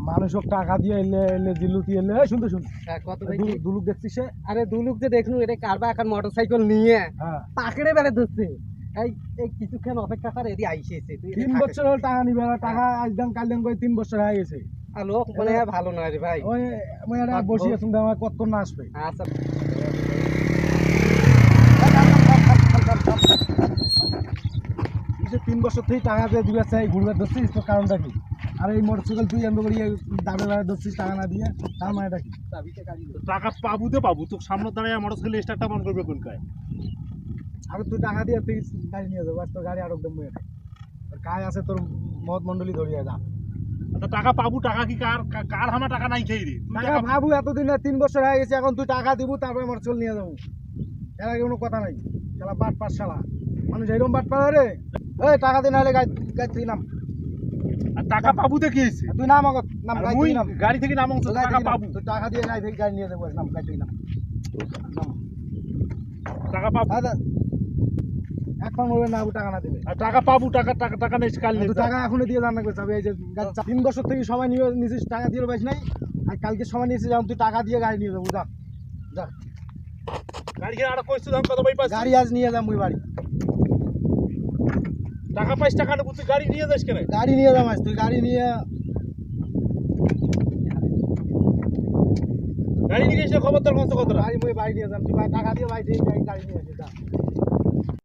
মানুষক টাকা দিয়ে এলে এলে জিলুতি এলে শুনতে শুন কত দুলুক দেখছিস সে? আরে দুলুক যে দেখনু এটা কারবা এখন মোটরসাইকেল নিয়ে হ্যাঁ পাকড়ে বেড়ে ধরছে এই এই কিছুক্ষণ অপেক্ষা করে এদি আইসেছে 3 বছর হল টাকা নিবে না, টাকা আজদান কালদান করে 3 বছর হয়ে গেছে। আর লোক মানে ভালো নয় রে ভাই। ওই মই এটা বসি আছি আমার কতক্ষণ না আসবে। আচ্ছা এই যে 3 বছর থেকে টাকা দিয়ে দিবে চাই ঘুরবে ধরছিস তো কারণটা কি? আর এই মোটরসাইকেল তুই এমন করি দাবে দাবে ধরছিস টাকা না দিয়ে, তার মানেটা কি? টাকা পাবো তো পাবো, তোর সামনে দাঁড়ায় মোটরসাইকেল স্টার্টটা বন্ধ করবে কোন কায়? আর তুই টাকা দিয়ে তুই গাড়ি নিয়ে যাবো, আর তোর গাড়ি আরো একদম বয়ে কাজ আছে তোর মহৎ মন্ডলী ধরিয়ে যা। আচ্ছা টাকা পাবো, টাকা কি কার কার হামা টাকা নাই খেয়ে রে? তুই টাকা ভাবু এতদিন 3 বছর হয়ে গেছে, এখন তুই টাকা দিব তারপরে মোটরসাইকেল নিয়ে যাবো। এর আগে কোনো কথা নাই। শালা বাট পাস শালা মানুষ এরকম বাট পারে রে। এই টাকা দিন হলে গাড়ি তুই নাম। আর টাকা পাবো তো কি হয়েছে? তুই নাম আগত নাম গাড়ি মুই তুই নাম। গাড়ি থেকে নামো, টাকা পাবো। তুই টাকা দিয়ে গাড়ি থেকে গাড়ি নিয়ে যাবো, নাম গাড়ি তুই নাম। টাকা পাবো, দাদা এখন বলবে না টাকা না দিবে। আর টাকা পাবো, টাকা টাকা টাকা নেই কাল নেই। তুই টাকা এখনই দিয়ে রান্না করতে হবে। এই যে 3 বছর থেকে সময় নিয়ে নিছিস, টাকা দিয়ে পাইস নাই। আর কালকে সময় নিয়েছিস, এখন তুই টাকা দিয়ে গাড়ি নিয়ে যাবো। যা যা গাড়ি আর কইছো দাম কত পাই পাস? গাড়ি আজ নিয়ে যাম মুই বাড়ি। টাকা পাইস, টাকা নেবো, তুই গাড়ি নিয়ে যাস কেন? গাড়ি নিয়ে যাম আজ, তুই গাড়ি নিয়ে গাড়ি নিয়ে এসে খবরদার কত গাড়ি মুই বাড়ি নিয়ে যাম। তুই টাকা দিয়ে বাড়ি থেকে গাড়ি নিয়ে আসিস। যা